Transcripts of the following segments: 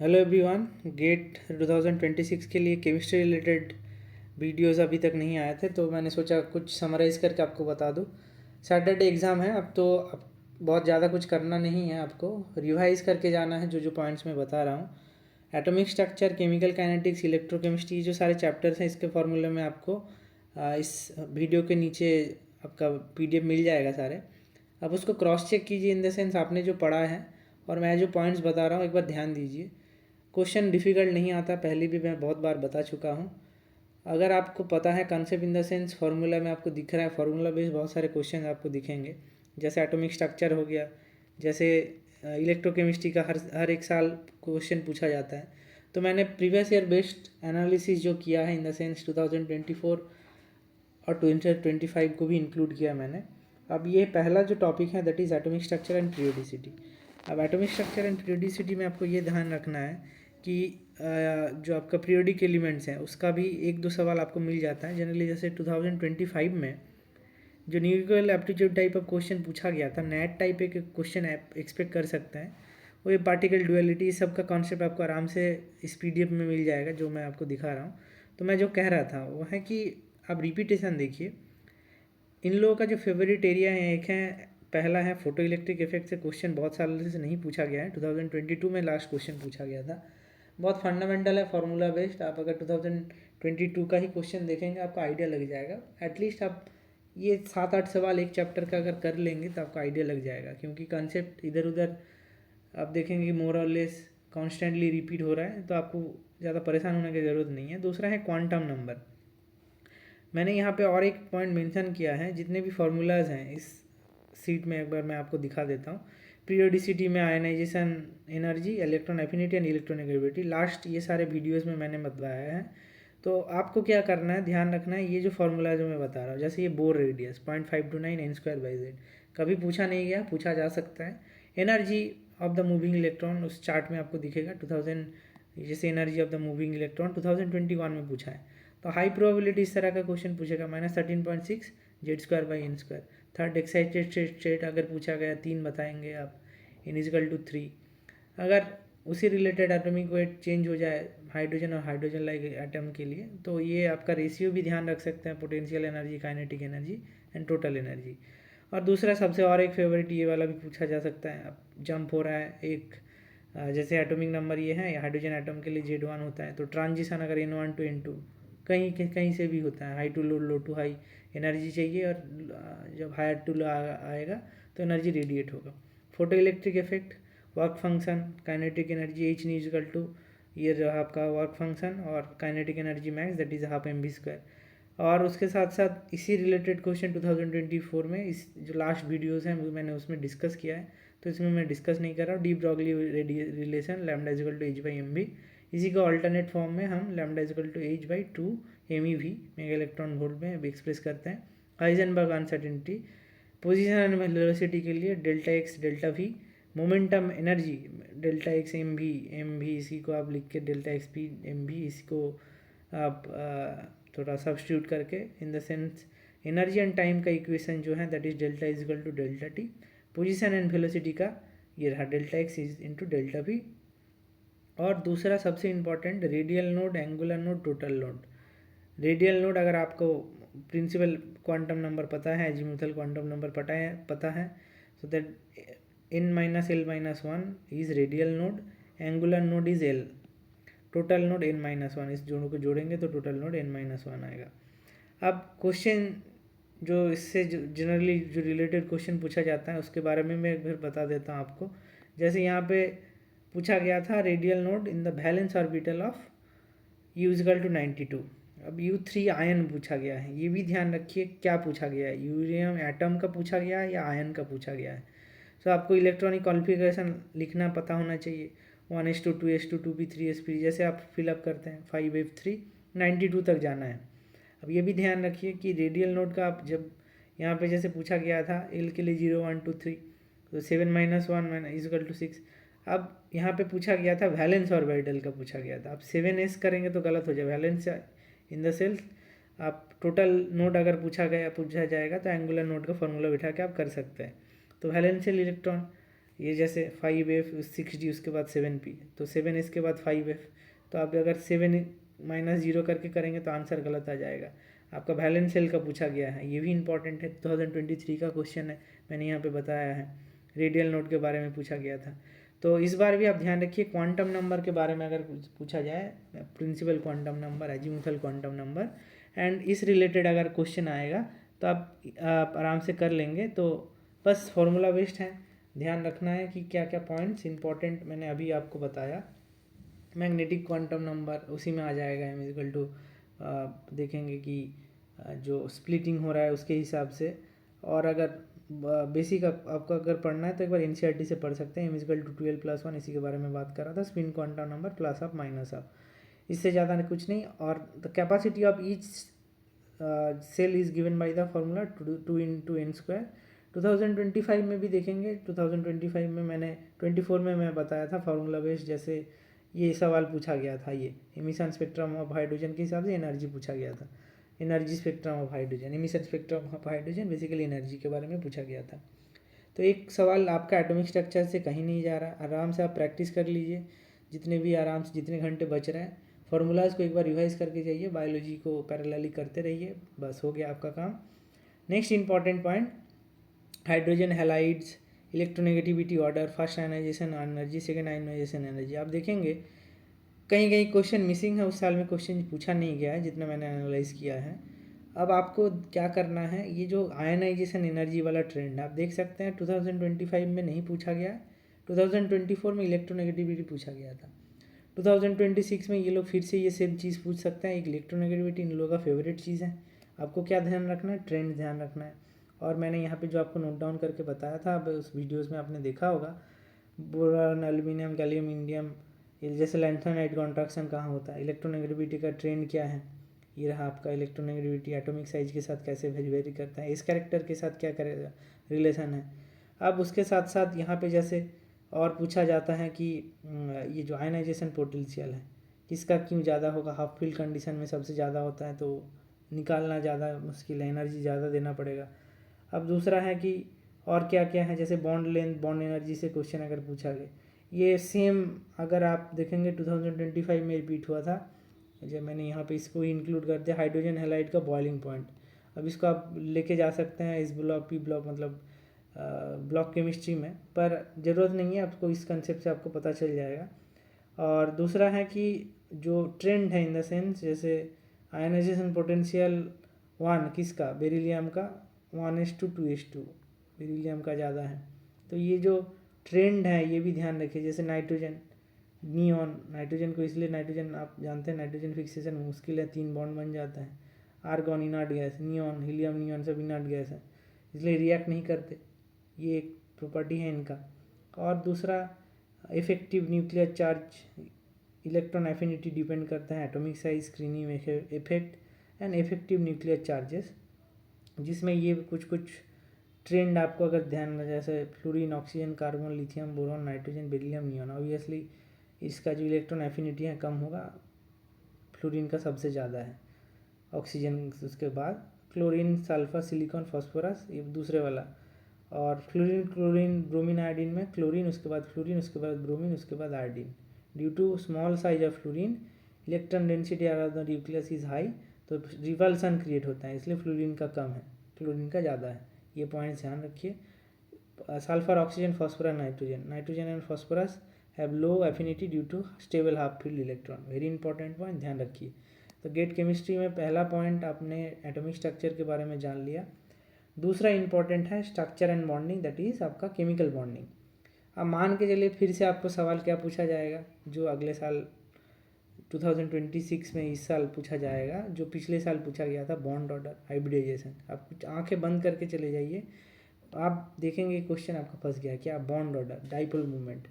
Hello everyone. Gate 2026 के लिए chemistry related videos अभी तक नहीं आए थे, तो मैंने सोचा कुछ समराइज़ करके आपको बता दूं। सैटरडे एग्ज़ाम है, अब बहुत ज़्यादा कुछ करना नहीं है, आपको रिवाइज़ करके जाना है जो जो पॉइंट्स मैं बता रहा हूँ। Atomic structure, chemical kinetics, electrochemistry, जो सारे चैप्टर्स हैं इसके फॉर्मूले में आपको इस वीडियो के नीचे आपका PDF मिल जाएगा सारे। आप उसको क्रॉस चेक कीजिए, इन द सेंस आपने जो पढ़ा है और मैं जो पॉइंट्स बता रहा हूँ एक बार ध्यान दीजिए। क्वेश्चन डिफ़िकल्ट नहीं आता, पहले भी मैं बहुत बार बता चुका हूँ। अगर आपको पता है concept in the sense formula में आपको दिख रहा है, फार्मूला बेस्ड बहुत सारे क्वेश्चन आपको दिखेंगे, जैसे एटॉमिक स्ट्रक्चर हो गया, जैसे इलेक्ट्रोकेमिस्ट्री का हर एक साल क्वेश्चन पूछा जाता है। तो मैंने प्रीवियस ईयर बेस्ड एनालिसिस जो किया है इन द सेंस 2024 और 2025 को भी इंक्लूड किया मैंने। अब ये पहला जो टॉपिक है that is atomic structure and periodicity. अब एटॉमिक स्ट्रक्चर एंड पीरियोडिसिटी में आपको ये ध्यान रखना है कि जो आपका पीरियोडिक एलिमेंट्स हैं उसका भी एक दो सवाल आपको मिल जाता है जनरली। जैसे 2025 में जो numerical aptitude type of question पूछा गया था, नेट टाइप एक क्वेश्चन एक्सपेक्ट कर सकते हैं, वो ये पार्टिकल ड्यूअलिटी सब का कॉन्सेप्ट आपको आराम से इस PDF में मिल जाएगा जो मैं आपको दिखा रहा हूँ। तो मैं जो कह रहा था वो है कि आप रिपीटेशन देखिए। इन लोगों का जो फेवरेट एरिया है, एक है पहला है फोटो इलेक्ट्रिक इफेक्ट से क्वेश्चन बहुत सालों से नहीं पूछा गया है, 2022 में लास्ट क्वेश्चन पूछा गया था। बहुत फंडामेंटल है, फार्मूला बेस्ड। आप अगर 2022 का ही क्वेश्चन देखेंगे आपको आइडिया लग जाएगा। एटलीस्ट आप ये 7-8 सवाल एक चैप्टर का अगर कर लेंगे तो आपको आइडिया लग जाएगा, क्योंकि कंसेप्ट इधर उधर आप देखेंगे मोर और लेस कॉन्स्टेंटली रिपीट हो रहा है, तो आपको ज़्यादा परेशान होने की ज़रूरत नहीं है। दूसरा है क्वांटम नंबर। मैंने यहाँ पे और एक पॉइंट मेंशन किया है, जितने भी फार्मूलाज हैं इस सीट में एक बार मैं आपको दिखा देता हूँ। पीरियोडिसिटी में ionization energy, electron affinity and electronegativity, last ये सारे वीडियोस में मैंने बताया है। तो आपको क्या करना है, ध्यान रखना है ये जो फार्मूला जो मैं बता रहा हूँ, जैसे ये बोर रेडियस 0.529 n²/z कभी पूछा नहीं गया, पूछा जा सकता है। Energy of the moving electron उस चार्ट में आपको दिखेगा 2000, जैसे energy of the moving electron 2021 में पूछा है, तो हाई प्रोबेबिलिटी इस तरह का क्वेश्चन पूछेगा -13.6 z²/n²। थर्ड एक्साइटेड स्टेट अगर पूछा गया 3 बताएंगे आप, n=3। अगर उसी रिलेटेड एटॉमिक वेट चेंज हो जाए हाइड्रोजन और हाइड्रोजन लाइक एटम के लिए, तो ये आपका रेशियो भी ध्यान रख सकते हैं, potential energy, kinetic energy and total energy. और दूसरा सबसे और एक फेवरेट ये वाला भी पूछा जा सकता है। अब जंप हो रहा है एक, जैसे एटॉमिक नंबर ये है, हाइड्रोजन एटम के लिए Z1 होता है, तो ट्रांजिशन अगर N1 to N2 कहीं कहीं से भी होता है, high to low, low to high energy चाहिए, और जब हायर टू लो आएगा तो एनर्जी रेडिएट होगा। Photo electric effect, work function, kinetic energy H=, ये जो आपका वर्क फंक्शन, और kinetic energy max that is ½ mv²। और उसके साथ साथ इसी रिलेटेड क्वेश्चन 2024 में इस जो लास्ट वीडियोस हैं मैंने उसमें डिस्कस किया है, तो इसमें मैं डिस्कस नहीं कर रहा हूँ। डी ब्रॉगली रिलेशन λ=h/mv, इसी को अल्टरनेट फॉर्म में हम λ=h/2 MEV mega electron volt में एक्सप्रेस करते हैं। Heisenberg uncertainty, position and velocity के लिए Δx Δv, momentum energy Δx mv, इसी को आप लिख के Δxp mv, इसको आप थोड़ा सब्स्टिट्यूट करके इन the sense energy and time का इक्वेशन जो है that is Δ=Δt, position and velocity का ये रहा Δx ×Δv। और दूसरा सबसे important, radial node, angular node, total node. Radial node अगर आपको प्रिंसिपल क्वांटम नंबर पता है, एजीमुथल क्वांटम नंबर पता है, so that n-l-1 is radial node, angular node is l, total node n-1, इस दोनों को जोड़ेंगे तो टोटल नोड n-1 आएगा। अब क्वेश्चन जो इससे जनरली जो रिलेटेड क्वेश्चन पूछा जाता है उसके बारे में मैं एक बार बता देता हूँ आपको। जैसे यहाँ पे पूछा गया था radial node in the valence orbital of U=92। अब U3 आयन पूछा गया है, ये भी ध्यान रखिए क्या पूछा गया है, यूरेनियम एटम का पूछा गया है या आयन का पूछा गया है। तो आपको इलेक्ट्रॉनिक कॉन्फ़िगरेशन लिखना पता होना चाहिए, 1s2 2s2 2p 3sp, जैसे आप फिलअप करते हैं 5f3 92 तक जाना है। अब ये भी ध्यान रखिए कि रेडियल नोड का आप जब यहाँ पे जैसे पूछा गया था एल के लिए 0 1 2 3, तो 7 - 1 = 6। अब यहाँ पे पूछा गया था वैलेंस ऑर्बिटल का पूछा गया था, आप 7s करेंगे तो गलत हो जाए, वैलेंस इन द सेल्स। आप टोटल नोड अगर पूछा जाएगा तो एंगुलर नोड का फॉर्मूला बिठा के आप कर सकते हैं। तो वैलेंशियल इलेक्ट्रॉन ये जैसे 5F 6D उसके बाद 7P, तो 7S के बाद 5F, तो आप अगर 7 माइनस 0 करके करेंगे तो आंसर गलत आ जाएगा। आपका वैलेंस शेल का पूछा गया है, ये भी इंपॉर्टेंट है, 2023 का क्वेश्चन है, मैंने यहाँ पे बताया है। रेडियल नोड के बारे में पूछा गया था। तो इस बार भी आप ध्यान रखिए, क्वांटम नंबर के बारे में अगर पूछा जाए, principal quantum number, azimuthal quantum number and इस रिलेटेड अगर क्वेश्चन आएगा तो आप आराम से कर लेंगे। तो बस फॉर्मूला बेस्ड है, ध्यान रखना है कि क्या क्या पॉइंट्स इंपॉर्टेंट मैंने अभी आपको बताया। मैग्नेटिक क्वांटम नंबर उसी में आ जाएगा, एम इक्वल टू देखेंगे कि जो स्प्लिटिंग हो रहा है उसके हिसाब से। और अगर बेसिक आपको अगर पढ़ना है तो एक बार एनसीईआरटी से पढ़ सकते हैं, एम इक्वल टू 12+1, इसी के बारे में बात कर रहा था, spin quantum number plus half minus half, इससे ज़्यादा कुछ नहीं। और the capacity of each cell is given by the formula 2 × n²। 2025 में भी देखेंगे, 2025 में मैंने 24 में मैं बताया था फार्मूला बेस्ड, जैसे ये सवाल पूछा गया था, ये एमिशन स्पेक्ट्रम ऑफ हाइड्रोजन के हिसाब से एनर्जी पूछा गया था, energy spectrum of hydrogen, emission spectrum of hydrogen, basically energy के बारे में पूछा गया था। तो एक सवाल आपका एटॉमिक स्ट्रक्चर से कहीं नहीं जा रहा, आराम से आप प्रैक्टिस कर लीजिए, जितने भी आराम से जितने घंटे बच रहे हैं, फार्मूलाज को एक बार रिवाइज करके जाइए, बायोलॉजी को पैरेलली करते रहिए, बस हो गया आपका काम। Next important point, hydrogen halides, electronegativity order, first ionization energy, second ionization energy. आप देखेंगे कहीं कहीं क्वेश्चन मिसिंग है, उस साल में क्वेश्चन पूछा नहीं गया है जितना मैंने एनालाइज किया है। अब आपको क्या करना है, ये जो आयनाइजेशन एनर्जी वाला ट्रेंड है आप देख सकते हैं 2025 में नहीं पूछा गया, 2024 में इलेक्ट्रोनेगेटिविटी पूछा गया था, 2026 में ये लोग फिर से ये सेम चीज़ पूछ सकते हैं, एक इलेक्ट्रोनेगेटिविटी इन लोगों का फेवरेट चीज़ है। आपको क्या ध्यान रखना है, ट्रेंड ध्यान रखना है। और मैंने यहाँ पे जो आपको नोट डाउन करके बताया था, अब उस वीडियोज़ में आपने देखा होगा, बोरान, एल्यूमिनियम, गैलियम, इंडियम, ये जैसे लैंथेनाइट कॉन्ट्रैक्शन कहाँ होता है, इलेक्ट्रोनेगेटिविटी का ट्रेंड क्या है, ये रहा आपका इलेक्ट्रोनेगेटिविटी एटॉमिक साइज के साथ कैसे वेरी करता है, इस कैरेक्टर के साथ क्या करेगा रिलेशन है। अब उसके साथ साथ यहाँ पे जैसे और पूछा जाता है कि ये जो आयनाइजेशन पोटेंशियल है किसका क्यों ज़्यादा होगा, हाफ फील्ड कंडीशन में सबसे ज़्यादा होता है, तो निकालना ज़्यादा मुश्किल है, एनर्जी ज़्यादा देना पड़ेगा। अब दूसरा है कि और क्या क्या है, जैसे बॉन्ड लेंथ, बॉन्ड एनर्जी से क्वेश्चन अगर पूछा गया, ये सेम अगर आप देखेंगे 2025 में रिपीट हुआ था, जब मैंने यहाँ पे इसको इंक्लूड कर दिया, हाइड्रोजन हैलाइड का बॉइलिंग पॉइंट। अब इसको आप लेके जा सकते हैं इस ब्लॉक, पी ब्लॉक, मतलब ब्लॉक केमिस्ट्री में, पर ज़रूरत नहीं है आपको, इस कंसेप्ट से आपको पता चल जाएगा। और दूसरा है कि जो ट्रेंड है इन द सेंस, जैसे आयनाइजेशन पोटेंशियल 1 किसका, बेरिलियम का 1:2:2, बेरिलियम का ज़्यादा है। तो ये जो ट्रेंड है ये भी ध्यान रखिए। जैसे नाइट्रोजन, नियॉन, नाइट्रोजन को इसलिए, नाइट्रोजन आप जानते हैं नाइट्रोजन फिक्सेशन मुश्किल है, 3 बॉन्ड बन जाता है। Argon inert gas, neon, helium, neon सब इनर्ट गैस है, इसलिए रिएक्ट नहीं करते, ये एक प्रॉपर्टी है इनका। और दूसरा effective nuclear charge, electron affinity depend करता है, atomic size, screening effect and effective nuclear charges, जिसमें ये कुछ ट्रेंड आपको अगर ध्यान में, जैसे fluorine, oxygen, carbon, lithium, boron, nitrogen, beryllium, neon, obviously इसका जो इलेक्ट्रॉन एफिनिटी है कम होगा, फ्लोरीन का सबसे ज़्यादा है, ऑक्सीजन उसके बाद क्लोरीन, सल्फर, सिलिकॉन, फास्फोरस, ये दूसरे वाला। और फ्लोरीन, क्लोरीन, ब्रोमीन, आयोडीन में क्लोरीन, उसके बाद फ्लोरीन, उसके बाद ब्रोमीन, उसके बाद iodine. Due to small size of fluorine, electron density around the nucleus is high, तो रिपल्सन क्रिएट होता है, इसलिए फ्लोरीन का कम है, क्लोरीन का ज़्यादा है। ये पॉइंट्स ध्यान रखिए। Sulphur, oxygen, phosphorus, nitrogen, nitrogen and phosphorus have low affinity due to stable half filled electron, very important point, ध्यान रखिए। तो गेट केमिस्ट्री में पहला पॉइंट आपने एटॉमिक स्ट्रक्चर के बारे में जान लिया। दूसरा इंपॉर्टेंट है structure and bonding, that is आपका केमिकल बॉन्डिंग। अब मान के चलिए फिर से आपको सवाल क्या पूछा जाएगा, जो अगले साल 2026 में इस साल पूछा जाएगा, जो पिछले साल पूछा गया था, बॉन्ड ऑर्डर, हाइब्रिडाइजेशन। आप कुछ आंखें बंद करके चले जाइए, आप देखेंगे क्वेश्चन आपका फंस गया, क्या, बॉन्ड ऑर्डर, डाइपोल मूवमेंट।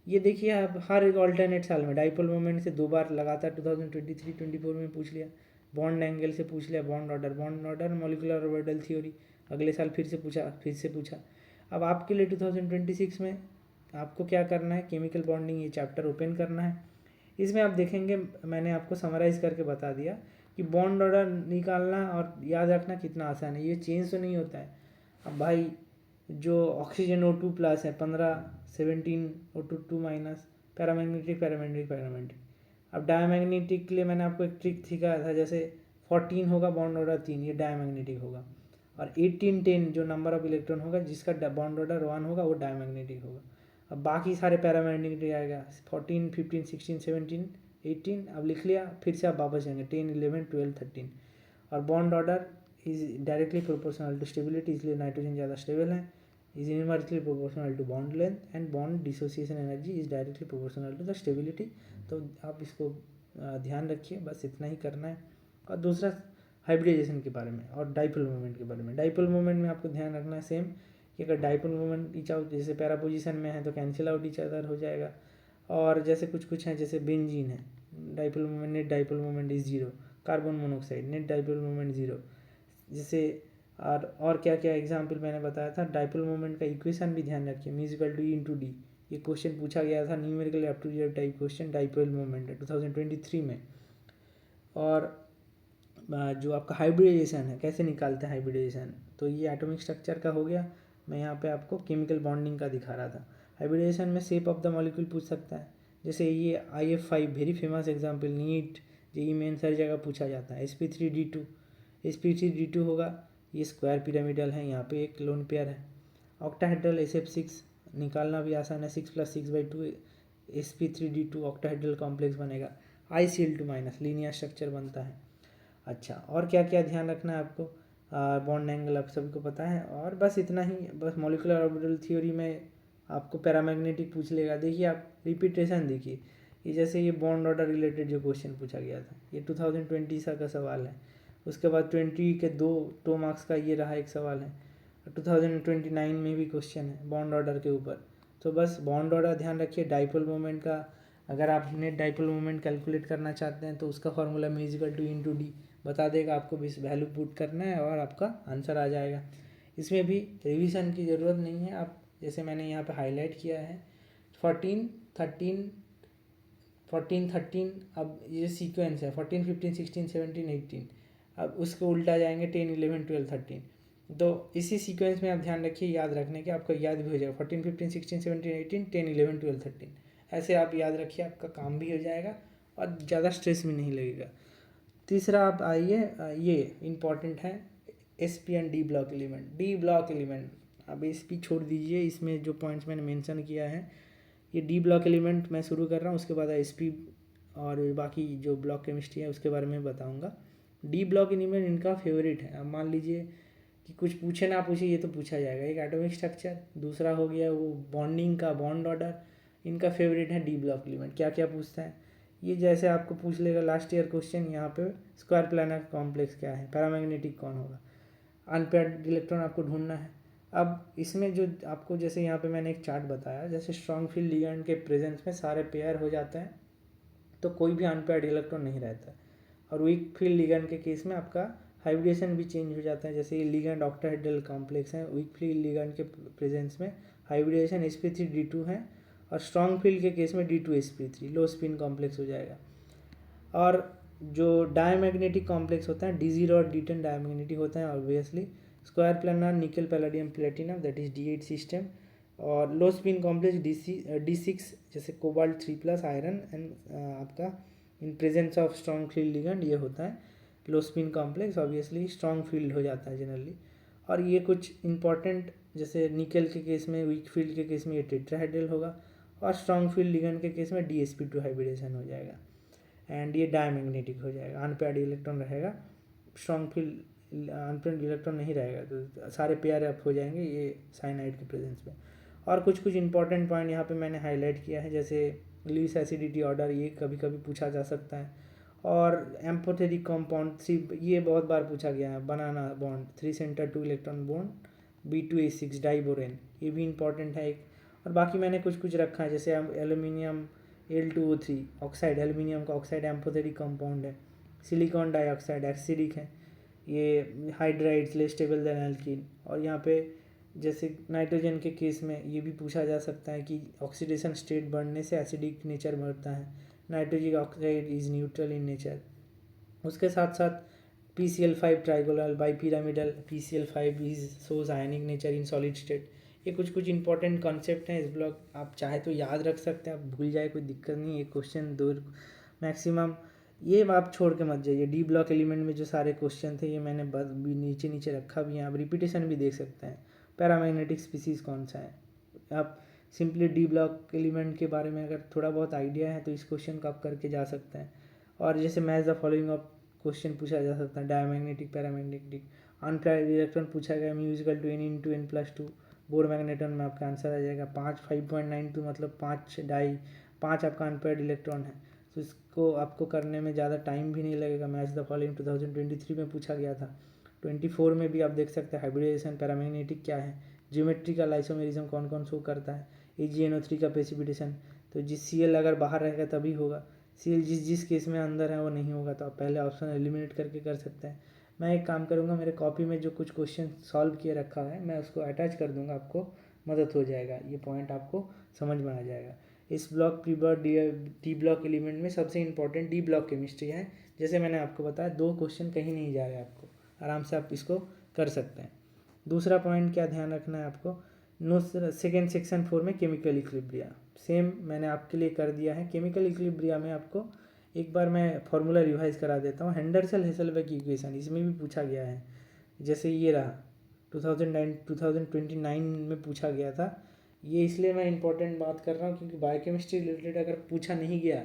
ये देखिए आप हर एक ऑल्टरनेट साल में डाइपोल मूवमेंट से 2 बार लगातार 2023-24 में पूछ लिया, बॉन्ड एंगल से पूछ लिया, bond order, molecular orbital theory, अगले साल फिर से पूछा। अब आपके लिए 2026 में आपको क्या करना है, केमिकल बॉन्डिंग ये चैप्टर ओपन करना है। इसमें आप देखेंगे मैंने आपको समराइज़ करके बता दिया कि बॉन्ड ऑर्डर निकालना और याद रखना कितना आसान है, ये चेंज तो नहीं होता है। अब भाई जो ऑक्सीजन O2 प्लस है 15, 17 O2 minus, paramagnetic paramagnetic paramagnetic. अब डायमैग्नेटिक के लिए मैंने आपको एक ट्रिक सिखाया था, जैसे 14 होगा बॉन्ड ऑर्डर 3, ये डायमैग्नेटिक होगा, और 18 10 जो नंबर ऑफ इलेक्ट्रॉन होगा जिसका बॉन्ड ऑर्डर 1 होगा वो डायमैग्नेटिक होगा। अब बाकी सारे पैरामैग्नेटिक आएगा 14 15 16 17 18। अब लिख लिया, फिर से आप वापस जाएंगे 10 11 12 13, और bond order is directly proportional to stability, इसलिए नाइट्रोजन ज़्यादा स्टेबल है, is inversely proportional to bond length, and bond dissociation energy is directly proportional to the stability. तो आप इसको ध्यान रखिए, बस इतना ही करना है। और दूसरा हाइब्रिडाइजेशन के बारे में और डाइपोल मोमेंट के बारे में। डाइपोल मोमेंट में आपको ध्यान रखना है सेम कि अगर डाइपोल मोमेंट ईच आउट, जैसे पैरा पोजीशन में है तो कैंसिल आउट ईच अदर हो जाएगा, और जैसे कुछ हैं जैसे बेंजीन है, dipole moment net dipole moment is zero, carbon monoxide net dipole moment zero, जैसे और क्या क्या एग्जाम्पल मैंने बताया था। डाइपोल मोमेंट का इक्वेशन भी ध्यान रखिए, μ/d/d। ये क्वेश्चन पूछा गया था numerical aptitude type question, dipole moment है 2023 में। और जो आपका हाइब्रिडाइजेशन है, कैसे निकालते हैं हाइब्रिडाइजेशन, तो ये एटॉमिक स्ट्रक्चर का हो गया। मैं यहाँ पे आपको केमिकल बॉन्डिंग का दिखा रहा था। हाइब्रिडाइजेशन में शेप ऑफ द मॉलिक्यूल पूछ सकता है, जैसे ये IF5 very famous example, NEET JEE mains हर जगह पूछा जाता है। sp3d2, sp3d2 होगा, ये स्क्वायर पिरामिडल है, यहाँ पे एक लोन पेयर है। ऑक्टाहेड्रल SF6 निकालना भी आसान है, 6 + 6/2 sp3d2 ऑक्टाहेड्रल कॉम्प्लेक्स बनेगा। ICl2- लीनियर स्ट्रक्चर बनता है। अच्छा, और क्या क्या ध्यान रखना है आपको, बॉन्ड एंगल आप सभी को पता है, और बस इतना ही। बस मॉलिक्यूलर ऑर्बिटल थ्योरी में आपको पैरामैग्नेटिक पूछ लेगा। देखिए आप रिपीटेशन देखिए, ये जैसे ये बॉन्ड ऑर्डर रिलेटेड जो क्वेश्चन पूछा गया था, ये 2020 का सवाल है। उसके बाद 20 के 2 मार्क्स का ये रहा एक सवाल है। 2029 में भी क्वेश्चन है बॉन्ड ऑर्डर के ऊपर। तो बस बॉन्ड ऑर्डर ध्यान रखिए। डाइपोल मोमेंट का, अगर आप नेट डाइपोल मोमेंट कैलकुलेट करना चाहते हैं तो उसका फॉर्मूला μ/d बता देगा, आपको भी वैल्यू पुट करना है और आपका आंसर आ जाएगा। इसमें भी रिवीजन की ज़रूरत नहीं है। आप जैसे मैंने यहाँ पे हाईलाइट किया है 14 13 14 13, अब ये सीक्वेंस है 14 15 16 17 18, अब उसको उल्टा जाएंगे 10 11 12 13। तो इसी सीक्वेंस में आप ध्यान रखिए, याद रखने के, आपका याद भी हो जाएगा 14 15 16 17 18 10 11 12 13। ऐसे आप याद रखिए, आपका काम भी हो जाएगा और ज़्यादा स्ट्रेस भी नहीं लगेगा। तीसरा आप आइए, ये इम्पॉर्टेंट है, SP and D block element. D block element, अब SP छोड़ दीजिए, इसमें जो पॉइंट्स मैंने मेंशन किया है, ये D ब्लॉक एलिमेंट मैं शुरू कर रहा हूँ, उसके बाद SP और बाकी जो ब्लॉक केमिस्ट्री है उसके बारे में बताऊँगा। D ब्लॉक एलिमेंट इनका फेवरेट है। अब मान लीजिए कि कुछ पूछे ना पूछे, ये तो पूछा जाएगा। एक एटॉमिक स्ट्रक्चर, दूसरा हो गया वो बॉन्डिंग का बॉन्ड ऑर्डर, इनका फेवरेट है D ब्लॉक एलिमेंट। क्या क्या पूछता है ये, जैसे आपको पूछ लेगा लास्ट ईयर क्वेश्चन यहाँ पे, स्क्वायर प्लानर कॉम्प्लेक्स क्या है, पैरामैग्नेटिक कौन होगा, अनपेयर्ड इलेक्ट्रॉन आपको ढूंढना है। अब इसमें जो आपको, जैसे यहाँ पे मैंने एक चार्ट बताया, जैसे स्ट्रॉन्ग फील्ड लिगेंड के प्रेजेंस में सारे पेयर हो जाते हैं तो कोई भी अनपेयर्ड इलेक्ट्रॉन नहीं रहता, और वीक फील्ड लिगेंड के केस में आपका हाइब्रिडेशन भी चेंज हो जाता है। जैसे ये लिगेंड ऑक्टाहेड्रल कॉम्प्लेक्स है, वीक फील्ड लिगेंड के प्रेजेंस में हाइब्रिडेशन sp3d2 है, और स्ट्रॉन्ग फील्ड के केस में D2sp3 लो स्पिन कॉम्प्लेक्स हो जाएगा। और जो डायमैग्नेटिक कॉम्प्लेक्स होता है D0 और D10 डायमैग्नेटिक होता है ऑब्वियसली। स्क्वायर प्लानर निकल palladium platinum that is D8 system, और लो स्पिन कॉम्प्लेक्स D6 जैसे कोबाल्ट 3+ आयरन एंड आपका in presence of strong field ligand ये होता है लो spin complex, obviously strong field हो जाता है जनरली। और ये कुछ इंपॉर्टेंट, जैसे निकल के केस में, वीक फील्ड के केस में ये टेट्राहेड्रल होगा, और स्ट्रॉन्ग फील्ड लिगेंड के केस में DsP2 हाइब्रिडेशन हो जाएगा, एंड ये डायमैग्नेटिक हो जाएगा। अनपेयर्ड इलेक्ट्रॉन रहेगा, स्ट्रॉन्ग फील्ड अनपेयर्ड इलेक्ट्रॉन नहीं रहेगा, तो सारे पेयर अप हो जाएंगे ये साइनाइड के प्रेजेंस में। और कुछ इंपॉर्टेंट पॉइंट यहाँ पे मैंने हाईलाइट किया है, जैसे लुईस एसिडिटी ऑर्डर, ये कभी कभी पूछा जा सकता है। और एम्फोथेरिक कंपाउंड 3, ये बहुत बार पूछा गया है, banana bond 3 center 2 electron bond B2A6 diborane, ये भी इंपॉर्टेंट है एक। और बाकी मैंने कुछ रखा है, जैसे एल्यूमिनियम Al2O3 ऑक्साइड, एल्यूमिनियम का ऑक्साइड एम्फोथेरिक कंपाउंड है। सिलिकॉन डाइऑक्साइड एसिडिक है, ये hydrides less stable then alkene. और यहाँ पे जैसे नाइट्रोजन के केस में ये भी पूछा जा सकता है कि ऑक्सीडेशन स्टेट बढ़ने से एसिडिक नेचर बढ़ता है, nitric oxide is neutral in nature. उसके साथ साथ PCl5 trigonal bipyramidal, PCl5 is shows ionic nature in solid state. ये कुछ कुछ इंपॉर्टेंट कॉन्सेप्ट हैं इस ब्लॉग, आप चाहे तो याद रख सकते हैं, आप भूल जाए कोई दिक्कत नहीं, एक क्वेश्चन दो मैक्सिमम, ये आप छोड़ के मत जाइए। डी ब्लॉक एलिमेंट में जो सारे क्वेश्चन थे ये मैंने बस भी नीचे नीचे रखा भी है, आप रिपीटेशन भी देख सकते हैं। पैरामैग्नेटिक स्पीसीज़ कौन सा है, आप सिंपली डी ब्लॉक एलिमेंट के बारे में अगर थोड़ा बहुत आइडिया है तो इस क्वेश्चन को आप करके जा सकते हैं। और जैसे match the following of question पूछा जा सकता है, डायमैग्नेटिक पैरामैग्नेटिक अनप्राइड इलेक्ट्रॉन पूछा गया, musical to n/n+2 bore magneton में आपका आंसर आ जाएगा। 5.92 मतलब 5 आपका अनपेयर्ड इलेक्ट्रॉन है, तो इसको आपको करने में ज़्यादा टाइम भी नहीं लगेगा। मैच द फॉलोइंग 2023 में पूछा गया था। 24 में भी आप देख सकते हैं हाइब्रिडाइजेशन पैरामैग्नेटिक क्या है, ज्योमेट्रिकल आइसोमेरिज्म कौन कौन शो करता है, AgNO3 का प्रेसिपिटेशन, तो जिस Cl अगर बाहर रहेगा तभी होगा, Cl जिस केस में अंदर है वो नहीं होगा, तो आप पहले ऑप्शन एलिमिनेट करके कर सकते हैं। मैं एक काम करूँगा, मेरे कॉपी में जो कुछ क्वेश्चन सॉल्व किए रखा है मैं उसको अटैच कर दूँगा, आपको मदद हो जाएगा, ये पॉइंट आपको समझ में आ जाएगा। इस ब्लॉक डी ब्लॉक एलिमेंट में सबसे इंपॉर्टेंट डी ब्लॉक केमिस्ट्री है। जैसे मैंने आपको बताया 2 क्वेश्चन कहीं नहीं जा रहे, आपको आराम से आप इसको कर सकते हैं। दूसरा पॉइंट क्या ध्यान रखना है आपको, सेकेंड सेक्शन 4 में केमिकल इक्विलिब्रिया, सेम मैंने आपके लिए कर दिया है। केमिकल इक्विलिब्रिया में आपको एक बार मैं फॉर्मूला रिवाइज करा देता हूँ। हेंडरसन हेसलबर्ग इक्वेशन इसमें भी पूछा गया है, जैसे ये रहा 2029 में पूछा गया था। ये इसलिए मैं इंपॉर्टेंट बात कर रहा हूँ क्योंकि बायोकेमिस्ट्री रिलेटेड अगर पूछा नहीं गया,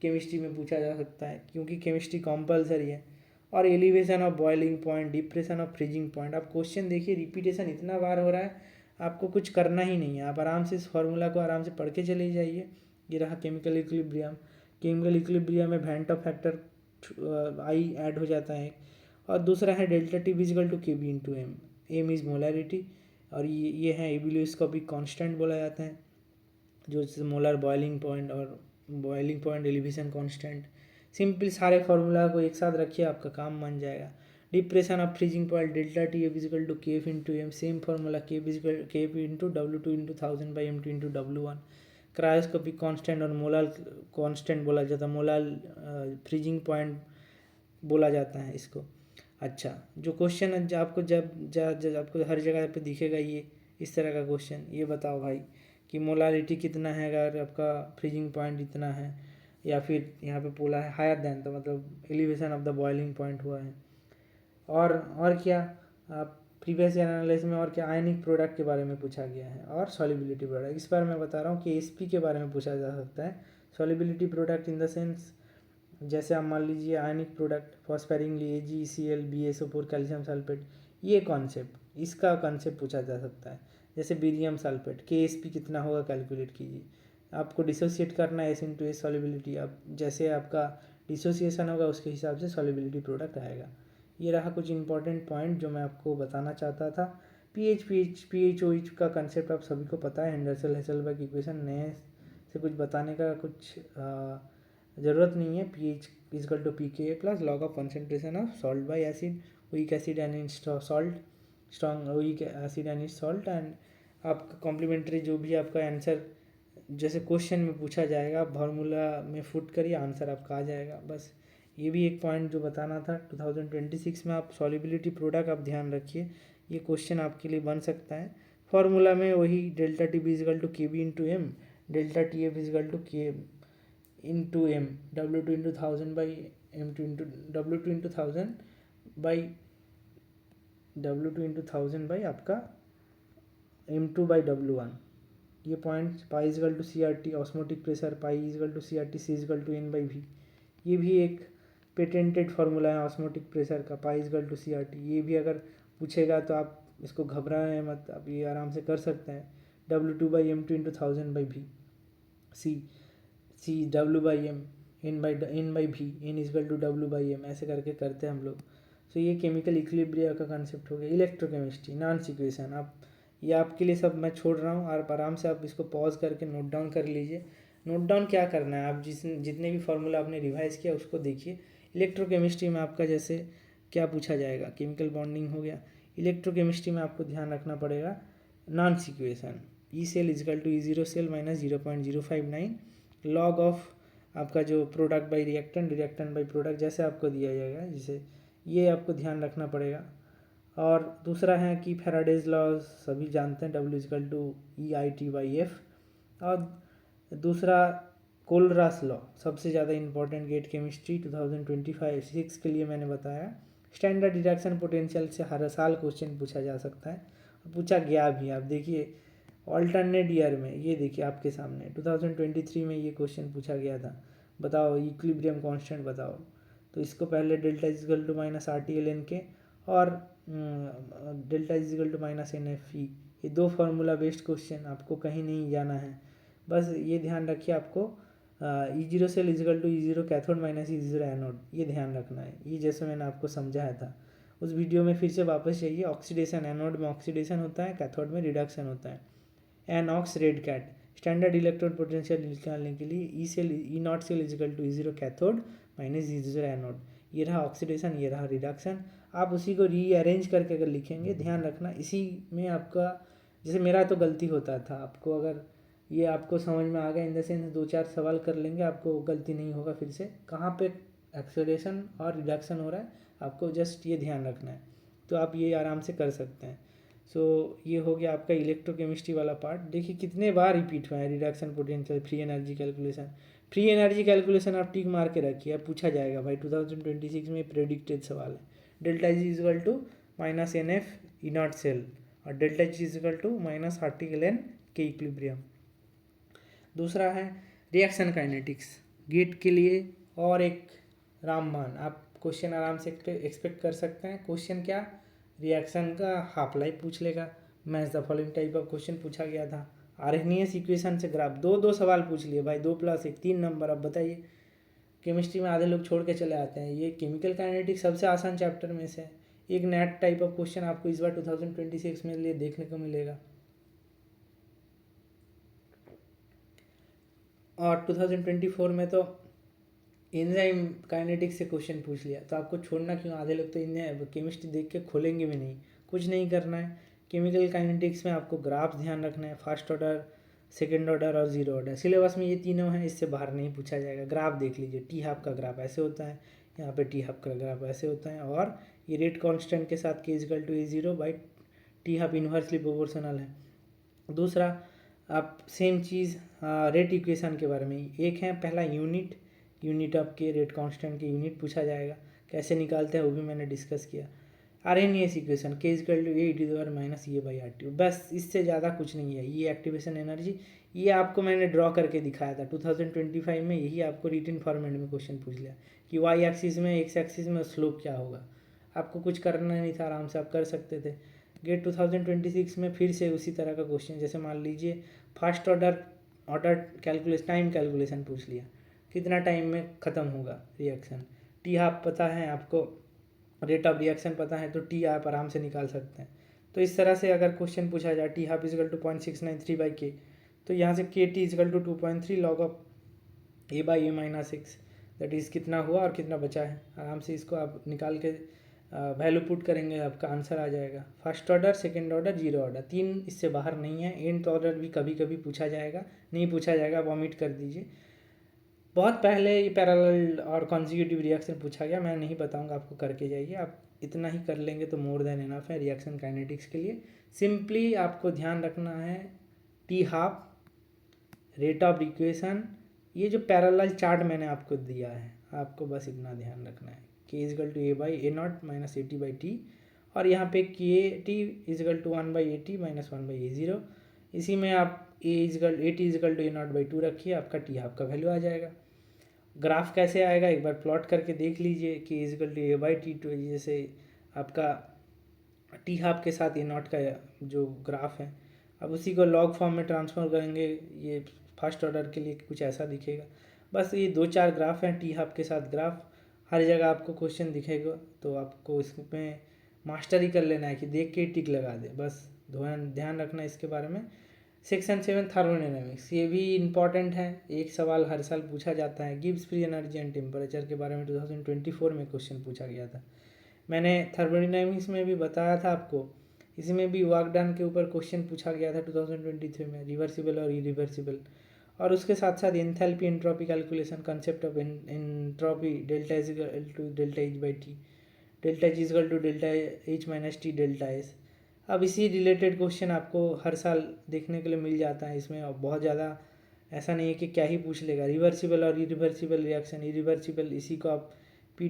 केमिस्ट्री में पूछा जा सकता है, क्योंकि केमिस्ट्री कंपलसरी है। और elevation of boiling point, depression of freezing point, आप क्वेश्चन देखिए रिपीटेशन इतना बार हो रहा है, आपको कुछ करना ही नहीं है, आप आराम से इस फार्मूला को आराम से पढ़ के चले जाइए। ये रहा केमिकल इक्विलिब्रियम। केमिकल इक्विलिब्रियम में वेंटॉफ फैक्टर आई ऐड हो जाता है, और दूसरा है डेल्टा टी विजिकल to K B into M, M is molarity, और ये है एबिलियोस्कोपिक कांस्टेंट बोला जाता है, जो मोलर बॉइलिंग पॉइंट और boiling point elevation constant. Simple सारे फार्मूला को एक साथ रखिए, आपका काम बन जाएगा। Depression of freezing point delta T विजिकल to K F into M, same formula के विजिकल के F into W2/1000/m2/W1। Cryoscopic constant और मोलर कांस्टेंट बोला जाता है, मोलर फ्रीजिंग पॉइंट बोला जाता है इसको। अच्छा, जो क्वेश्चन है आपको जब आपको हर जगह पे दिखेगा ये इस तरह का क्वेश्चन, ये बताओ भाई कि मोलारिटी कितना है, अगर आपका फ्रीजिंग पॉइंट इतना है, या फिर यहाँ पे बोला है हायर देन, तो मतलब elevation of the boiling point हुआ है। और क्या आप प्रीवियस एनालिसिस में और क्या आयनिक प्रोडक्ट के बारे में पूछा गया है, और सॉल्युबिलिटी प्रोडक्ट। इस बार मैं बता रहा हूँ कि एसपी के बारे में पूछा जा सकता है। Solubility product in the sense, जैसे आप मान लीजिए आयनिक प्रोडक्ट फॉस्फेरिंगली AgCl BaSO4 कैल्शियम सल्फेट, ये कॉन्सेप्ट, इसका कॉन्सेप्ट पूछा जा सकता है। जैसे बेरियम सल्फेट KSP कितना होगा कैलकुलेट कीजिए। आपको डिसोसिएट करना है S/S सॉल्युबिलिटी, आप जैसे आपका डिसोसिएशन होगा उसके हिसाब से सॉल्युबिलिटी प्रोडक्ट आएगा। ये रहा कुछ इंपॉर्टेंट पॉइंट जो मैं आपको बताना चाहता था। PH का कंसेप्ट आप सभी को पता है, हेंडरसन हेसलबर्ग इक्वेशन, नए से कुछ बताने का कुछ ज़रूरत नहीं है। pH = pKa plus log of concentration of salt bye acid, weak acid and in salt, strong weak acid and in salt. And आपका कॉम्प्लीमेंट्री जो भी आपका आंसर जैसे क्वेश्चन में पूछा जाएगा, आप फार्मूला में फुट करिए, आंसर आपका आ जाएगा। बस ये भी एक पॉइंट जो बताना था। 2026 में आप सॉल्युबिलिटी प्रोडक्ट आप ध्यान रखिए, ये क्वेश्चन आपके लिए बन सकता है। फार्मूला में वही delta T b is equal to K B into m, delta T f is equal to K into m, W2 × 1000 by आपका M2/W1। ये point pi is equal to CRT osmotic pressure, pi is equal to CRT, C is equal to N/V। ये भी एक patented formula है osmotic pressure का, pi is equal to CRT। ये भी अगर पूछेगा तो आप इसको घबराएं मत, आप ये आराम से कर सकते हैं। W2/M2 × 1000/V, C W/M, N/V, N is equal to W/M, ऐसे करके करते हैं हम लोग। तो ये केमिकल इक्विलिब्रिया का कंसेप्ट हो गया। इलेक्ट्रोकेमिस्ट्री नॉन्स इक्वेशन, आप ये आपके लिए सब मैं छोड़ रहा हूँ, और आराम से आप इसको पॉज करके नोट डाउन कर लीजिए। नोट डाउन क्या करना है, आप जितने भी फार्मूला आपने रिवाइज किया उसको देखिए। इलेक्ट्रोकेमिस्ट्री में आपका जैसे क्या पूछा जाएगा, केमिकल बॉन्डिंग हो गया। इलेक्ट्रोकेमिस्ट्री में आपको ध्यान रखना पड़ेगा नॉन्स equation, E cell is equal to E0 cell minus 0.059, log of आपका जो product by reactant, reactant by product, जैसे आपको दिया जाएगा, जैसे ये आपको ध्यान रखना पड़ेगा। और दूसरा है कि फैराडेज लॉ सभी जानते हैं, W=E/IT/F। और दूसरा कोलरास लॉ, सबसे ज़्यादा इंपॉर्टेंट गेट केमिस्ट्री 2025-26 के लिए मैंने बताया। स्टैंडर्ड रिडक्शन पोटेंशियल से हर साल क्वेश्चन पूछा जा सकता है, पूछा गया भी। आप देखिए ऑल्टरनेट ईयर में, ये देखिए आपके सामने 2023 में ये क्वेश्चन पूछा गया था, बताओ इक्विलिब्रियम कांस्टेंट बताओ। तो इसको पहले delta is equal to minus RT/ln के और delta is equal to minus NFE, ये दो फार्मूला बेस्ड क्वेश्चन, आपको कहीं नहीं जाना है। बस ये ध्यान रखिए, आपको E0 cell is equal to E0 cathode minus E0 anode, ये ध्यान रखना है। ये जैसे मैंने आपको समझाया था उस वीडियो में फिर से वापस जाइए। ऑक्सीडेशन, एनोड में ऑक्सीडेशन होता है, कैथोड में रिडक्शन होता है। An ox red cat, standard electron potential निकालने के लिए E0 cell is equal to E0 cathode minus E0 anode, ये रहा ऑक्सीडेशन, ये रहा रिडक्शन। आप उसी को रीअरेंज करके अगर लिखेंगे, ध्यान रखना इसी में आपका, जैसे मेरा तो गलती होता था, आपको अगर ये आपको समझ में आ गया इन द सेंस 2-4 सवाल कर लेंगे, आपको गलती नहीं होगा। फिर से कहाँ पे एक्सेलरेशन और रिडक्शन हो रहा है, आपको जस्ट ये ध्यान रखना है, तो आप ये आराम से कर सकते हैं। ये हो गया आपका इलेक्ट्रोकेमिस्ट्री वाला पार्ट। देखिए कितने बार रिपीट हुआ है, reduction potential, free energy calculation. Free energy calculation आप टिक मार के रखिए, अब पूछा जाएगा भाई 2026 में प्रेडिक्टेड सवाल है। Delta G is equal to minus NF E0 cell और delta G is equal to minus RT/ln K equilibrium. दूसरा है रिएक्शन काइनेटिक्स, गेट के लिए और एक रामबाण। आप क्वेश्चन आराम से एक्सपेक्ट कर सकते हैं। क्वेश्चन क्या, रिएक्शन का हाफ लाइफ पूछ लेगा। Match the following type of question पूछा गया था। आर्हेनियस इक्वेशन से ग्राफ, दो सवाल पूछ लिए भाई, 2+1 3 नंबर। अब बताइए, केमिस्ट्री में आधे लोग छोड़ के चले आते हैं, ये केमिकल काइनेटिक्स सबसे आसान चैप्टर में से एक नेट टाइप ऑफ क्वेश्चन आपको इस बार 2026 में लिए देखने को मिलेगा। और 2024 में तो एंजाइम काइनेटिक्स से क्वेश्चन पूछ लिया, तो आपको छोड़ना क्यों। आधे लोग तो केमिस्ट्री देख के खोलेंगे भी नहीं। कुछ नहीं करना है, केमिकल काइनेटिक्स में आपको ग्राफ ध्यान रखना है, फर्स्ट ऑर्डर, सेकेंड ऑर्डर और जीरो ऑर्डर। सिलेबस में ये तीनों हैं, इससे बाहर नहीं पूछा जाएगा। ग्राफ देख लीजिए, टी हाफ का ग्राफ ऐसे होता है, यहाँ पे टी हाफ का ग्राफ ऐसे होता है, और ये रेट कांस्टेंट के साथ K=A0/T हाफ इन्वर्सली प्रोपोर्शनल है। दूसरा, आप सेम चीज़ रेट इक्वेशन के बारे में, एक है पहला यूनिट ऑफ के, रेट कांस्टेंट के यूनिट पूछा जाएगा, कैसे निकालते हैं वो भी मैंने डिस्कस किया। आरएनएस इक्वेशन K=A e⁻⁸ बस, इससे ज़्यादा कुछ नहीं है। ये एक्टिवेशन एनर्जी, ये आपको मैंने ड्रॉ करके दिखाया था 2025 में, यही आपको रिटन फॉर्मेट में क्वेश्चन पूछ लिया कि वाई एक्सिस में, एक्स एक्सिस में स्लोप क्या होगा। आपको कुछ करना नहीं था, आराम से आप कर सकते थे। गेट 2026 में फिर से उसी तरह का क्वेश्चन, जैसे मान लीजिए first order calculation, time calculation पूछ लिया, कितना टाइम में ख़त्म होगा रिएक्शन। टी हाफ पता है आपको, रेट ऑफ रिएक्शन पता है, तो टी आप आराम से निकाल सकते हैं। तो इस तरह से अगर क्वेश्चन पूछा जाए T half is equal to 0.693/K, तो यहाँ से KT is equal to 2.3 log of A/A-6, that is कितना हुआ और कितना बचा है। आराम से इसको आप निकाल के वैल्यू पुट करेंगे, आपका आंसर आ जाएगा। First order, second order, zero order, तीन इससे बाहर नहीं है। एंड ऑर्डर भी कभी कभी पूछा जाएगा, नहीं पूछा जाएगा आप ओमिट कर दीजिए। बहुत पहले ये पैरेलल और कॉन्जिक्यूटिव रिएक्शन पूछा गया, मैं नहीं बताऊंगा, आपको करके जाइए। आप इतना ही कर लेंगे तो मोर देन इनफ है रिएक्शन काइनेटिक्स के लिए। सिंपली आपको ध्यान रखना है T half, rate of equation, ये जो पैरेलल चार्ट मैंने आपको दिया है, आपको बस इतना ध्यान रखना है। K=A/A0 - AT/T, और यहाँ पे KT=1/AT - 1/A0। इसी में आप AT=A0/2 रखिए, आपका टी हाफ का वैल्यू आ जाएगा। ग्राफ कैसे आएगा एक बार प्लॉट करके देख लीजिए। K=A/T, तो जैसे आपका टी हाफ के साथ A0 का जो ग्राफ है, अब उसी को लॉग फॉर्म में ट्रांसफर करेंगे, ये फर्स्ट ऑर्डर के लिए कुछ ऐसा दिखेगा। बस ये 2-4 ग्राफ हैं टी हाफ के साथ ग्राफ, हर जगह आपको क्वेश्चन दिखेगा, तो आपको इसमें मास्टर ही कर लेना है कि देख के टिक लगा दे, बस ध्यान रखना इसके बारे में। सेक्शन 7 थर्मोडायनेमिक्स, ये भी इम्पॉर्टेंट है, एक सवाल हर साल पूछा जाता है। Gibbs free energy and temperature के बारे में 2024 में क्वेश्चन पूछा गया था। मैंने थर्मोडायनेमिक्स में भी बताया था आपको, इसमें भी वर्क डन के ऊपर क्वेश्चन पूछा गया था 2023 में, रिवर्सिबल और इरिवर्सिबल। और उसके साथ साथ enthalpy entropy calculation, concept of entropy, delta is equal to delta H/T, delta G is equal to delta H minus T delta S. अब इसी रिलेटेड क्वेश्चन आपको हर साल देखने के लिए मिल जाता है इसमें, और बहुत ज़्यादा ऐसा नहीं है कि क्या ही पूछ लेगा। रिवर्सिबल और इरिवर्सिबल रिएक्शन, इरिवर्सिबल इसी को आप P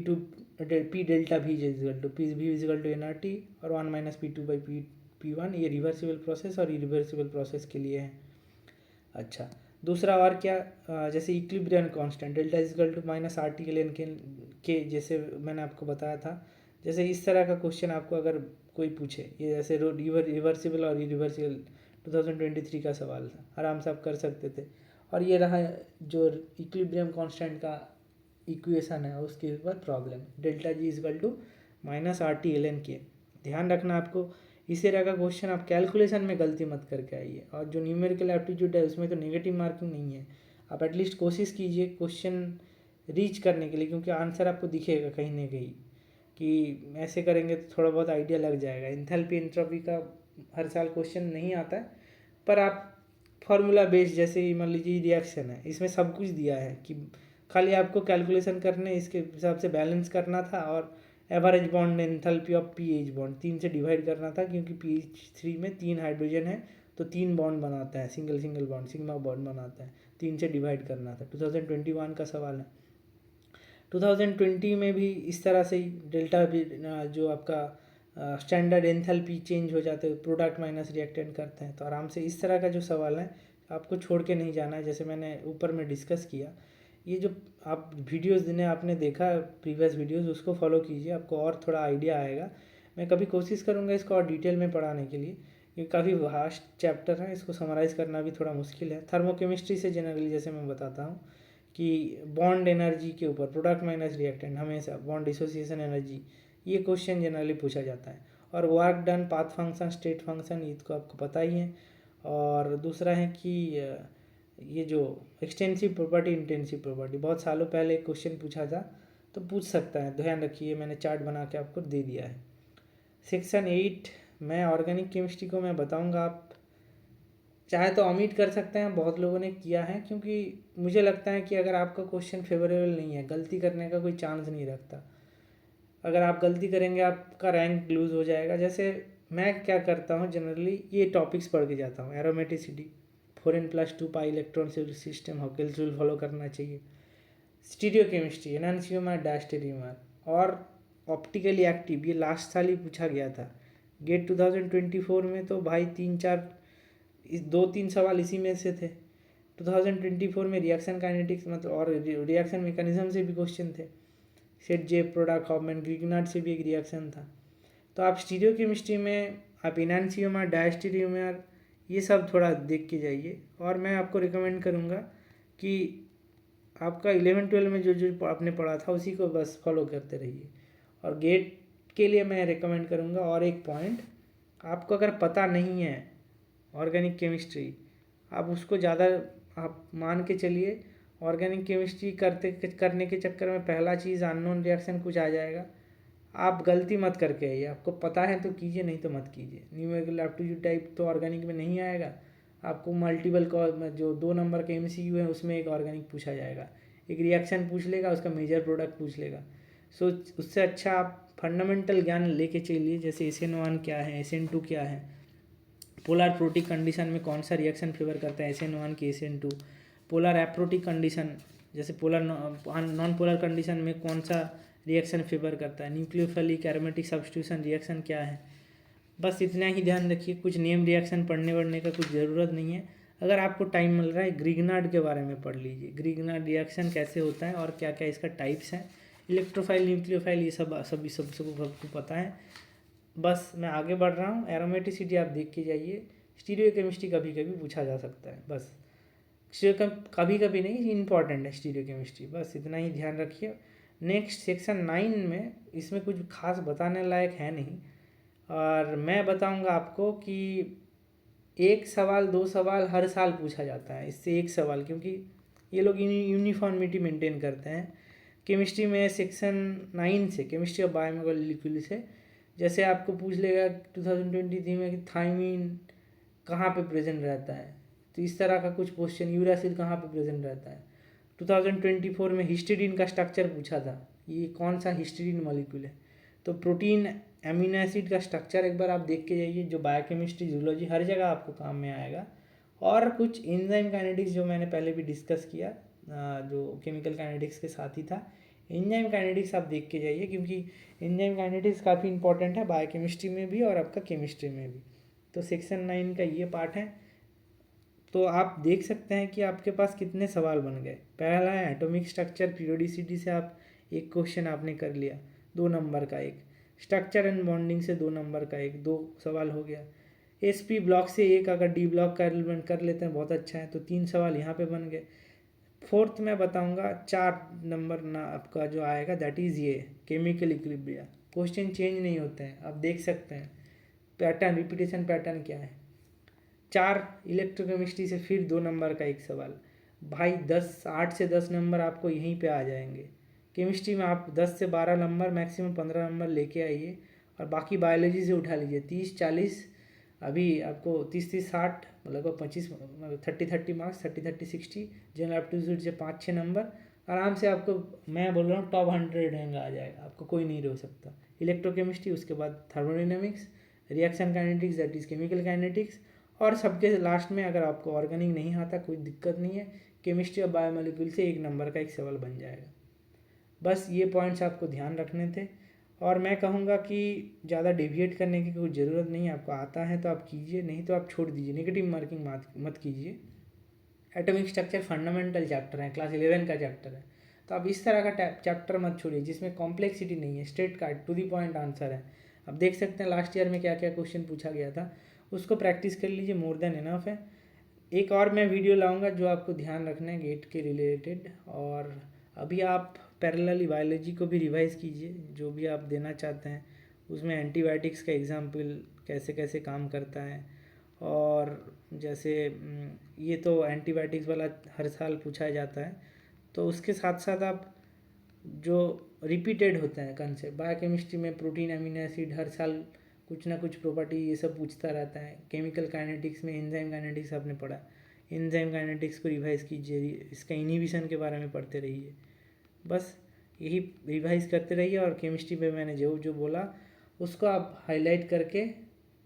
delta V is equal to P V is equal to n R T और 1-P2/P1, ये रिवर्सिबल प्रोसेस और इरिवर्सिबल प्रोसेस के लिए है। अच्छा, दूसरा और क्या, जैसे equilibrium constant delta is equal to minus R T L K जैसे मैंने आपको बताया था। जैसे इस तरह का क्वेश्चन आपको अगर कोई पूछे, ये जैसे रिवर्सिबल और इरिवर्सिबल 2023 का सवाल था, आराम से आप कर सकते थे। और ये रहा जो इक्विलिब्रियम कांस्टेंट का इक्वेशन है उसके ऊपर problem, delta G is equal to minus R T L N K. ध्यान रखना आपको, इस तरह का क्वेश्चन आप कैलकुलेशन में गलती मत करके आइए। और जो न्यूमेरिकल एप्टीट्यूड है उसमें तो नेगेटिव मार्किंग नहीं है, आप एटलीस्ट कोशिश कीजिए क्वेश्चन रीच करने के लिए, क्योंकि आंसर आपको दिखेगा कहीं ना कहीं। कि ऐसे करेंगे तो थोड़ा बहुत आइडिया लग जाएगा। इंथैल्पी एंट्रोपी का हर साल क्वेश्चन नहीं आता है, पर आप फार्मूला बेस्ड, जैसे मान लीजिए रिएक्शन है, इसमें सब कुछ दिया है कि खाली आपको कैलकुलेशन करने, इसके हिसाब से बैलेंस करना था। और average bond enthalpy of pH bond 3 से डिवाइड करना था, क्योंकि pH3 में 3 हाइड्रोजन है तो 3 बॉन्ड बनाता है, सिंगल बॉन्ड सिग्मा बॉन्ड बनाता है, 3 से डिवाइड करना था। 2021 का सवाल है। 2020 में भी इस तरह से ही डेल्टा भी जो आपका स्टैंडर्ड एंथैल्पी चेंज हो जाते हैं, प्रोडक्ट माइनस रिएक्टेंट करते हैं, तो आराम से इस तरह का जो सवाल है आपको छोड़ के नहीं जाना है। जैसे मैंने ऊपर में डिस्कस किया, ये जो आप वीडियोस जिन्हें आपने देखा प्रीवियस वीडियोस, उसको फॉलो कीजिए, आपको और थोड़ा आइडिया आएगा। मैं कभी कोशिश करूँगा इसको और डिटेल में पढ़ाने के लिए, ये काफ़ी वास्ट चैप्टर है, इसको समराइज़ करना भी थोड़ा मुश्किल है। थर्मोकेमिस्ट्री से जनरली जैसे मैं बताता हूँ कि बॉन्ड एनर्जी के ऊपर प्रोडक्ट माइनस रिएक्टेंट, हमेशा बॉन्ड डिसोसिएशन एनर्जी, ये क्वेश्चन जनरली पूछा जाता है। और work done, path function, state function, ये तो आपको पता ही है। और दूसरा है कि ये जो एक्सटेंसिव प्रॉपर्टी, इंटेंसिव प्रॉपर्टी, बहुत सालों पहले एक क्वेश्चन पूछा था, तो पूछ सकता है, ध्यान रखिए, मैंने चार्ट बना के आपको दे दिया है। सेक्शन 8 मैं ऑर्गेनिक केमिस्ट्री को मैं बताऊंगा, आप चाहे तो ऑमिट कर सकते हैं, बहुत लोगों ने किया है, क्योंकि मुझे लगता है कि अगर आपका क्वेश्चन फेवरेबल नहीं है, गलती करने का कोई चांस नहीं रखता। अगर आप गलती करेंगे आपका रैंक लूज़ हो जाएगा। जैसे मैं क्या करता हूँ जनरली, ये टॉपिक्स पढ़ के जाता हूँ। Aromaticity, 4n+2 pi electron system, Huckel's rule follow करना चाहिए। स्टीरियो केमिस्ट्री, एनान्सियोमर, डायस्टेरियोमर और ऑप्टिकली एक्टिव, ये लास्ट साल ही पूछा गया था गेट 2024 में। तो भाई 3-4 इस 2-3 सवाल इसी में से थे। 2024 में रिएक्शन काइनेटिक्स मतलब और रिएक्शन मैकेनिज्म से भी क्वेश्चन थे। सेट जे प्रोडक्ट हॉफमैन ग्रिग्नार्ड से भी एक रिएक्शन था। तो आप स्टीरियो केमिस्ट्री में आप एनान्सियोमर, डायस्टेरियोमर, ये सब थोड़ा देख के जाइए। और मैं आपको रिकमेंड करूँगा कि आपका 11-12 में जो जो आपने पढ़ा था उसी को बस फॉलो करते रहिए। और गेट के लिए मैं रिकमेंड करूँगा और एक पॉइंट, आपको अगर पता नहीं है ऑर्गेनिक केमिस्ट्री, आप उसको ज़्यादा आप मान के चलिए। ऑर्गेनिक केमिस्ट्री करने के चक्कर में पहला चीज़ अननोन रिएक्शन कुछ आ जाएगा, आप गलती मत करके आइए। आपको पता है तो कीजिए, नहीं तो मत कीजिए। न्यूमेरिकल एप्टीट्यूड टाइप तो ऑर्गेनिक में नहीं आएगा, आपको मल्टीपल जो 2 नंबर के MCQ है उसमें एक ऑर्गेनिक पूछा जाएगा, एक रिएक्शन पूछ लेगा, उसका मेजर प्रोडक्ट पूछ लेगा। सो उससे अच्छा आप फंडामेंटल ज्ञान लेके चलिए, जैसे SN1 क्या है, SN2 क्या है, पोलर प्रोटिक कंडीशन में कौन सा रिएक्शन फेवर करता है, SN1 की SN2। पोलर एप्रोटिक कंडीशन, जैसे पोलर नॉन पोलर कंडीशन में कौन सा रिएक्शन फेवर करता है, न्यूक्लियोफिलिक एरोमेटिक सब्स्टिट्यूशन रिएक्शन क्या है। बस इतना ही ध्यान रखिए, कुछ नेम रिएक्शन पढ़ने का कुछ ज़रूरत नहीं है। अगर आपको टाइम मिल रहा है, ग्रिग्नार्ड के बारे में पढ़ लीजिए, ग्रिग्नार्ड रिएक्शन कैसे होता है और क्या क्या इसका टाइप्स हैं, इलेक्ट्रोफाइल, न्यूक्लियोफाइल, ये सबको पता है। बस मैं आगे बढ़ रहा हूँ। एरोमेटिसिटी आप देख के जाइए। स्टीरियो केमिस्ट्री कभी कभी पूछा जा सकता है, बस कभी कभी नहीं, इम्पॉर्टेंट है स्टीरियो केमिस्ट्री, बस इतना ही ध्यान रखिए। नेक्स्ट सेक्शन 9 में इसमें कुछ खास बताने लायक है नहीं, और मैं बताऊंगा आपको कि 1 सवाल 2 सवाल हर साल पूछा जाता है, इससे 1 सवाल, क्योंकि ये लोग यूनिफॉर्मिटी मेंटेन करते हैं। केमिस्ट्री में सेक्शन 9 से, केमिस्ट्री ऑफ बायोमोलिक्यूल से, जैसे आपको पूछ लेगा 2023 में कि थायमीन कहाँ पे प्रेजेंट रहता है, तो इस तरह का कुछ क्वेश्चन, यूरासिल कहाँ पे प्रेजेंट रहता है। 2024 में हिस्टीडीन का स्ट्रक्चर पूछा था, ये कौन सा हिस्टीडीन मॉलिक्यूल है। तो प्रोटीन एमिनो एसिड का स्ट्रक्चर एक बार आप देख के जाइए, जो बायोकेमिस्ट्री जूलॉजी हर जगह आपको काम में आएगा। और कुछ एंजाइम काइनेटिक्स जो मैंने पहले भी डिस्कस किया, जो केमिकल काइनेटिक्स के साथ ही था, एंजाइम काइनेटिक्स आप देख के जाइए, क्योंकि एंजाइम काइनेटिक्स काफ़ी इंपॉर्टेंट है बायोकेमिस्ट्री में भी और आपका केमिस्ट्री में भी। तो सेक्शन 9 का ये पार्ट है। तो आप देख सकते हैं कि आपके पास कितने सवाल बन गए। पहला है एटॉमिक स्ट्रक्चर, पीरियोडिसिटी से आप एक क्वेश्चन आपने कर लिया, 2 नंबर का एक। स्ट्रक्चर एंड बॉन्डिंग से 2 नंबर का एक, 2 सवाल हो गया। एसपी ब्लॉक से एक, अगर डी ब्लॉक का एलिमेंट कर लेते हैं बहुत अच्छा है, तो 3 सवाल यहाँ पे बन गए। फोर्थ मैं बताऊंगा 4 नंबर ना आपका जो आएगा, दैट इज़ ये केमिकल इक्विलिब्रिया। क्वेश्चन चेंज नहीं होते हैं, आप देख सकते हैं पैटर्न, रिपीटेशन पैटर्न क्या है। 4 इलेक्ट्रोकेमिस्ट्री से फिर 2 नंबर का एक सवाल। भाई 8 से 10 नंबर आपको यहीं पे आ जाएंगे। केमिस्ट्री में आप 10 से 12 नंबर, मैक्सिमम 15 नंबर लेके आइए, और बाकी बायोलॉजी से उठा लीजिए 30-40। अभी आपको 30-30-60 लगभग 25, 30-30 मार्क्स, 30-30-60। जनरल एप्टीट्यूड से 5-6 नंबर आराम से आपको, मैं बोल रहा हूँ टॉप 100 रैंक आ जाएगा, आपको कोई नहीं रोक सकता। इलेक्ट्रोकेमिस्ट्री, उसके बाद thermodynamics, reaction kinetics that is chemical kinetics, और सबके लास्ट में अगर आपको ऑर्गेनिक नहीं आता कोई दिक्कत नहीं है, केमिस्ट्री और बायोमोलिक्यूल से 1 नंबर का एक सवाल बन जाएगा। बस ये पॉइंट्स आपको ध्यान रखने थे। और मैं कहूँगा कि ज़्यादा डेविएट करने की कोई ज़रूरत नहीं है। आपको आता है तो आप कीजिए, नहीं तो आप छोड़ दीजिए, नेगेटिव मार्किंग मत कीजिए। एटॉमिक स्ट्रक्चर फंडामेंटल चैप्टर है, क्लास 11 का चैप्टर है, तो आप इस तरह का चैप्टर मत छोड़िए जिसमें कॉम्प्लेक्सिटी नहीं है, स्ट्रेट काट टू द पॉइंट आंसर है। आप देख सकते हैं लास्ट ईयर में क्या क्या क्वेश्चन पूछा गया था, उसको प्रैक्टिस कर लीजिए, मोर देन इनफ है। एक और मैं वीडियो लाऊंगा जो आपको ध्यान रखना है गेट के रिलेटेड। और अभी आप पैरेलली बायोलॉजी को भी रिवाइज़ कीजिए, जो भी आप देना चाहते हैं उसमें एंटीबायोटिक्स का एग्जाम्पल कैसे कैसे काम करता है। और जैसे ये तो एंटीबायोटिक्स वाला हर साल पूछा जाता है, तो उसके साथ साथ आप जो रिपीटेड होते हैं कंसेप्ट, बायोकेमिस्ट्री में प्रोटीन एमिनो एसिड हर साल कुछ ना कुछ प्रॉपर्टी ये सब पूछता रहता है। केमिकल काइनेटिक्स में एंजाइम काइनेटिक्स आपने पढ़ा, एंजाइम काइनेटिक्स को रिवाइज कीजिए, इसका इनहिबिशन के बारे में पढ़ते रहिए। बस यही रिवाइज करते रहिए। और केमिस्ट्री में मैंने जो जो बोला उसको आप हाईलाइट करके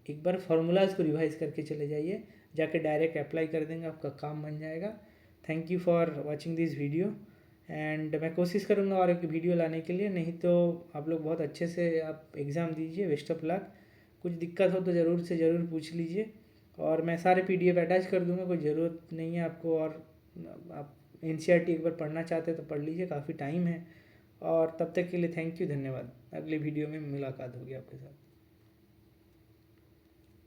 एक बार फार्मूलाज को रिवाइज करके चले जाइए, जाके डायरेक्ट अप्लाई कर देंगे, आपका काम बन जाएगा। Thank you for watching this video. And मैं कोशिश करूँगा और एक वीडियो लाने के लिए, नहीं तो आप लोग बहुत अच्छे से आप एग्ज़ाम दीजिए। Best of luck. कुछ दिक्कत हो तो ज़रूर से ज़रूर पूछ लीजिए, और मैं सारे PDF अटैच कर दूँगा, कोई ज़रूरत नहीं है आपको। और आप NCERT एक बार पढ़ना चाहते हैं तो पढ़ लीजिए, काफ़ी टाइम है। और तब तक के लिए थैंक यू, धन्यवाद। अगले वीडियो में मुलाकात होगी आपके साथ।